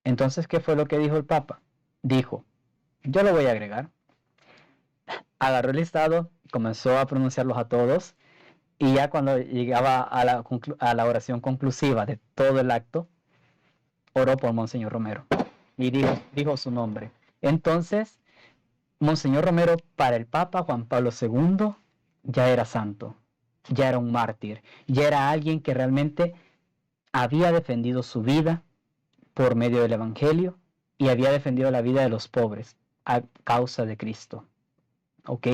Entonces, ¿qué fue lo que dijo el Papa? Dijo, yo lo voy a agregar. Agarró el listado, comenzó a pronunciarlos a todos, y ya cuando llegaba a la oración conclusiva de todo el acto, oró por Monseñor Romero y dijo su nombre. Entonces, Monseñor Romero, para el Papa Juan Pablo II, ya era santo, ya era un mártir, ya era alguien que realmente había defendido su vida por medio del Evangelio y había defendido la vida de los pobres a causa de Cristo. ¿Ok?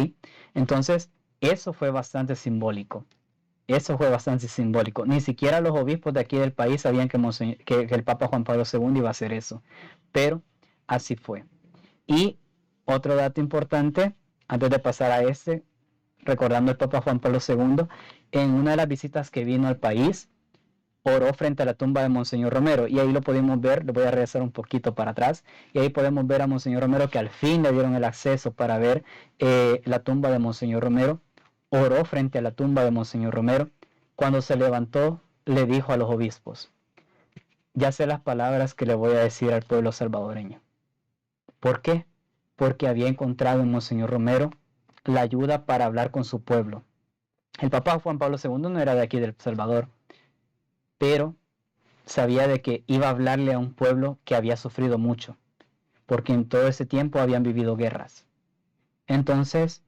Entonces, eso fue bastante simbólico. Eso fue bastante simbólico. Ni siquiera los obispos de aquí del país sabían que el Papa Juan Pablo II iba a hacer eso. Pero así fue. Y otro dato importante, antes de pasar a recordando al Papa Juan Pablo II, en una de las visitas que vino al país, oró frente a la tumba de Monseñor Romero. Y ahí lo pudimos ver, le voy a regresar un poquito para atrás, y ahí podemos ver a Monseñor Romero que al fin le dieron el acceso para ver la tumba de Monseñor Romero. Oró frente a la tumba de Monseñor Romero. Cuando se levantó, le dijo a los obispos, ya sé las palabras que le voy a decir al pueblo salvadoreño. ¿Por qué? Porque había encontrado en Monseñor Romero la ayuda para hablar con su pueblo. El Papa Juan Pablo II no era de aquí del Salvador, pero sabía de que iba a hablarle a un pueblo que había sufrido mucho, porque en todo ese tiempo habían vivido guerras. Entonces,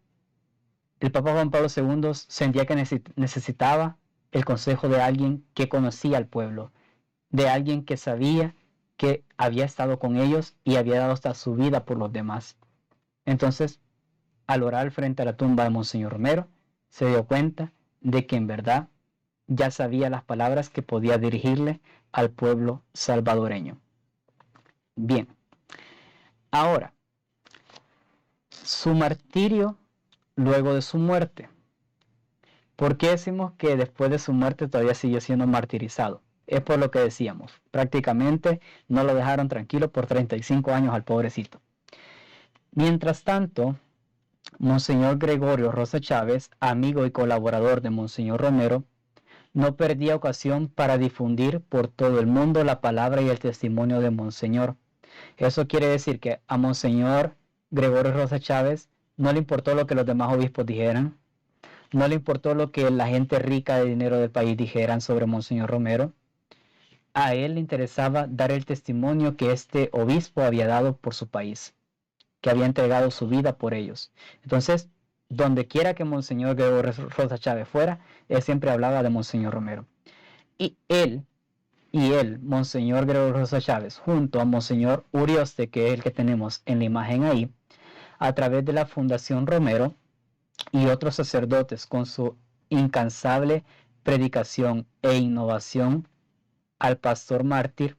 el Papa Juan Pablo II sentía que necesitaba el consejo de alguien que conocía al pueblo, de alguien que sabía que había estado con ellos y había dado hasta su vida por los demás. Entonces, al orar frente a la tumba de Monseñor Romero, se dio cuenta de que en verdad ya sabía las palabras que podía dirigirle al pueblo salvadoreño. Bien, ahora, su martirio luego de su muerte. ¿Por qué decimos que después de su muerte todavía siguió siendo martirizado? Es por lo que decíamos, prácticamente no lo dejaron tranquilo por 35 años al pobrecito. Mientras tanto, Monseñor Gregorio Rosa Chávez, amigo y colaborador de Monseñor Romero, no perdía ocasión para difundir por todo el mundo la palabra y el testimonio de Monseñor. Eso quiere decir que a Monseñor Gregorio Rosa Chávez no le importó lo que los demás obispos dijeran, no le importó lo que la gente rica de dinero del país dijeran sobre Monseñor Romero. A él le interesaba dar el testimonio que este obispo había dado por su país, que había entregado su vida por ellos. Entonces, donde quiera que Monseñor Gregorio Rosa Chávez fuera, él siempre hablaba de Monseñor Romero. Y él, Monseñor Gregorio Rosa Chávez, junto a Monseñor Urioste, que es el que tenemos en la imagen ahí, a través de la Fundación Romero y otros sacerdotes con su incansable predicación e invocación al pastor mártir,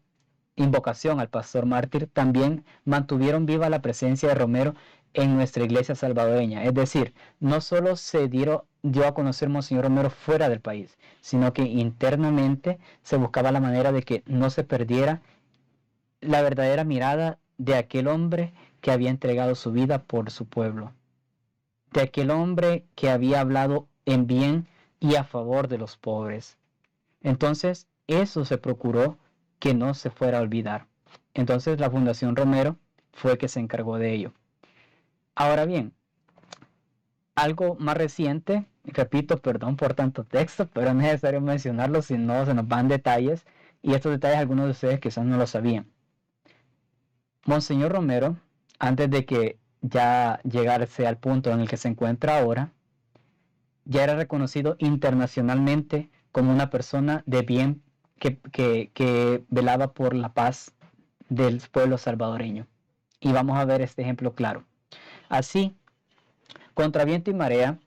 también mantuvieron viva la presencia de Romero en nuestra iglesia salvadoreña. Es decir, no solo se dio a conocer Monseñor Romero fuera del país, sino que internamente se buscaba la manera de que no se perdiera la verdadera mirada de aquel hombre que había entregado su vida por su pueblo, de aquel hombre que había hablado en bien y a favor de los pobres. Entonces, eso se procuró que no se fuera a olvidar. Entonces, la Fundación Romero fue que se encargó de ello. Ahora bien, algo más reciente, repito, perdón por tanto texto, pero es necesario mencionarlo, si no se nos van detalles, y estos detalles algunos de ustedes quizás no lo sabían. Monseñor Romero, antes de que ya llegase al punto en el que se encuentra ahora, ya era reconocido internacionalmente como una persona de bien que velaba por la paz del pueblo salvadoreño. Y vamos a ver este ejemplo claro. Así, contra viento y marea,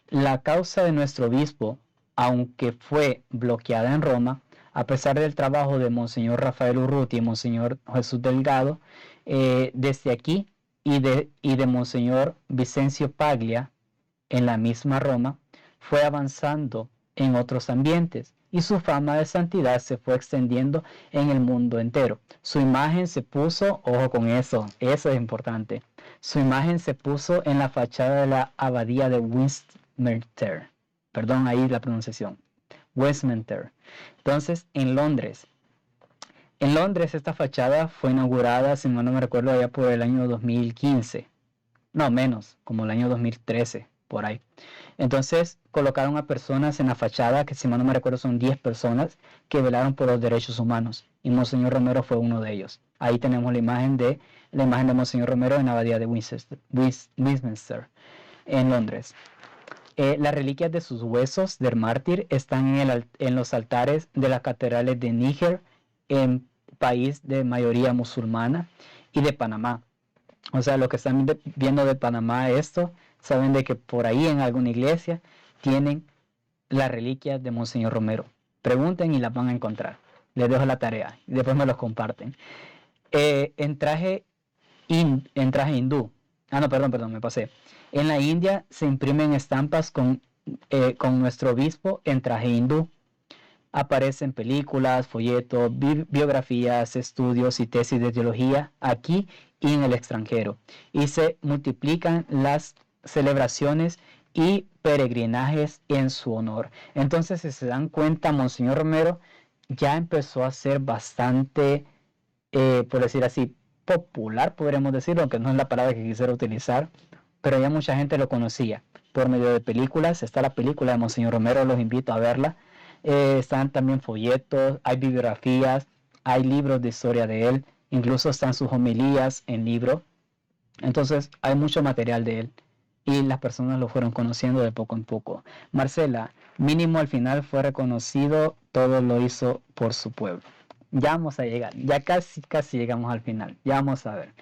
la causa de nuestro obispo, aunque fue bloqueada en Roma, a pesar del trabajo de Monseñor Rafael Urruti y Monseñor Jesús Delgado, desde aquí y de Monseñor Vicencio Paglia, en la misma Roma, fue avanzando en otros ambientes y su fama de santidad se fue extendiendo en el mundo entero. Su imagen se puso, ojo con eso es importante, su imagen se puso en la fachada de la abadía de Westminster, perdón ahí la pronunciación, Westminster. Entonces, en Londres, En Londres esta fachada fue inaugurada, si mal no me recuerdo, allá por el año 2015. No, menos, como el año 2013, por ahí. Entonces colocaron a personas en la fachada, que si mal no me recuerdo son 10 personas, que velaron por los derechos humanos. Y Monseñor Romero fue uno de ellos. Ahí tenemos la imagen de Monseñor Romero en la abadía de Westminster, en Londres. Las reliquias de sus huesos del mártir están en los altares de las catedrales de Níger, en país de mayoría musulmana, y de Panamá. O sea, lo que están viendo de Panamá esto, saben de que por ahí en alguna iglesia tienen las reliquias de Monseñor Romero. Pregunten y las van a encontrar. Les dejo la tarea y después me los comparten. En traje hindú. Ah, no, perdón, me pasé. En la India se imprimen estampas con nuestro obispo en traje hindú. Aparecen películas, folletos, biografías, estudios y tesis de teología aquí y en el extranjero. Y se multiplican las celebraciones y peregrinajes en su honor. Entonces, si se dan cuenta, Monseñor Romero ya empezó a ser bastante, por decir así, popular, podríamos decirlo, aunque no es la palabra que quisiera utilizar, pero ya mucha gente lo conocía por medio de películas. Está la película de Monseñor Romero, los invito a verla. Están también folletos, hay bibliografías, hay libros de historia de él, incluso están sus homilías en libro. Entonces hay mucho material de él y las personas lo fueron conociendo de poco en poco. Marcela, mínimo al final fue reconocido, todo lo hizo por su pueblo. Ya vamos a llegar, ya casi llegamos al final, ya vamos a ver.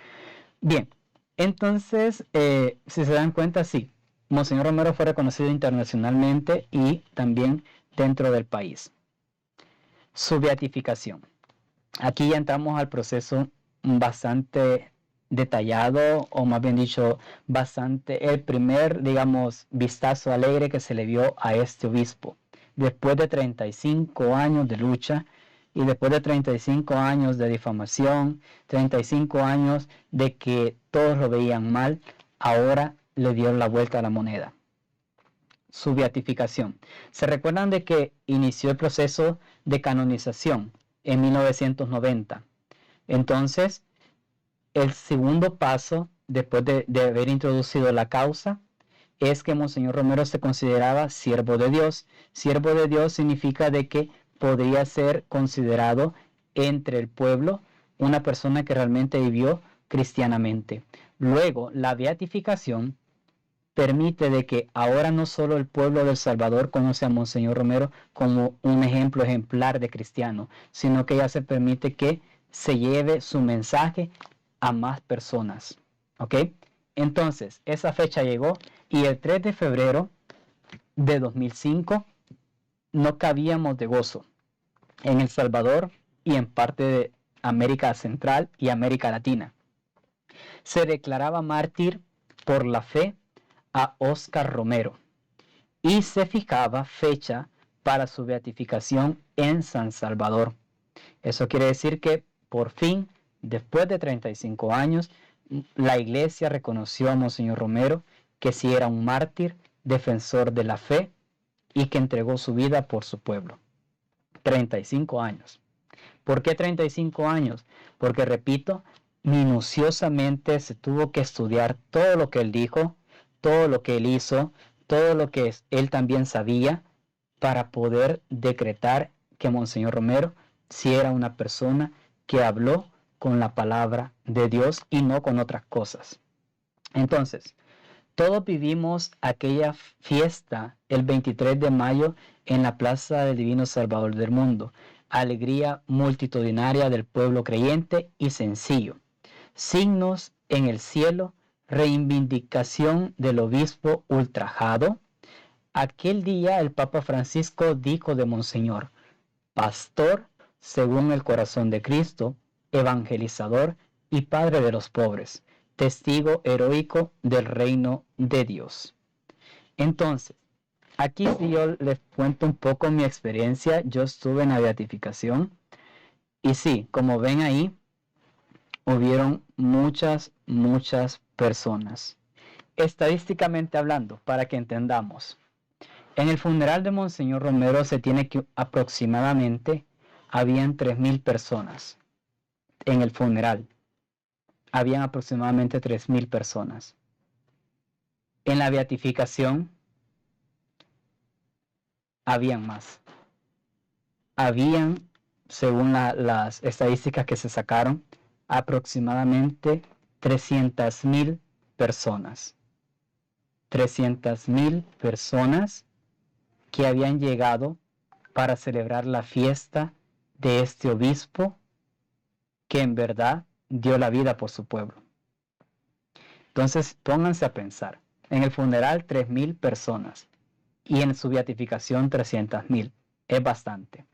Bien, entonces, si se dan cuenta, sí, Monseñor Romero fue reconocido internacionalmente y también dentro del país. Su beatificación. Aquí ya entramos al proceso bastante detallado, o más bien dicho, el primer, digamos, vistazo alegre que se le vio a este obispo. Después de 35 años de lucha y después de 35 años de difamación, 35 años de que todos lo veían mal, ahora le dio la vuelta a la moneda. Su beatificación. ¿Se recuerdan de que inició el proceso de canonización en 1990? Entonces, el segundo paso, después de haber introducido la causa, es que Monseñor Romero se consideraba siervo de Dios. Siervo de Dios significa de que podría ser considerado entre el pueblo una persona que realmente vivió cristianamente. Luego, la beatificación permite de que ahora no solo el pueblo del Salvador conoce a Monseñor Romero como un ejemplar de cristiano, sino que ya se permite que se lleve su mensaje a más personas. ¿Ok? Entonces, esa fecha llegó y el 3 de febrero de 2005 no cabíamos de gozo en El Salvador y en parte de América Central y América Latina. Se declaraba mártir por la fe a Óscar Romero y se fijaba fecha para su beatificación en San Salvador. Eso quiere decir que por fin, después de 35 años, la iglesia reconoció a Monseñor Romero que sí era un mártir, defensor de la fe y que entregó su vida por su pueblo. 35 años. ¿Por qué 35 años? Porque, repito, minuciosamente se tuvo que estudiar todo lo que él dijo, todo lo que él hizo, todo lo que él también sabía, para poder decretar que Monseñor Romero sí era una persona que habló con la palabra de Dios y no con otras cosas. Entonces, todos vivimos aquella fiesta el 23 de mayo en la Plaza del Divino Salvador del Mundo. Alegría multitudinaria del pueblo creyente y sencillo. Signos en el cielo, reivindicación del obispo ultrajado. Aquel día el Papa Francisco dijo de Monseñor: pastor según el corazón de Cristo, evangelizador y padre de los pobres, testigo heroico del reino de Dios. Entonces, aquí sí yo les cuento un poco mi experiencia. Yo estuve en la beatificación y sí, como ven ahí, hubieron muchas personas. Estadísticamente hablando, para que entendamos, en el funeral de Monseñor Romero se tiene que aproximadamente habían 3,000 personas. en el funeral habían aproximadamente 3,000 personas. En la beatificación habían más. Habían, según las estadísticas que se sacaron, aproximadamente 300,000 personas. 300,000 personas que habían llegado para celebrar la fiesta de este obispo que en verdad dio la vida por su pueblo. Entonces, pónganse a pensar. En el funeral, 3,000 personas. Y en su beatificación, 300,000. Es bastante.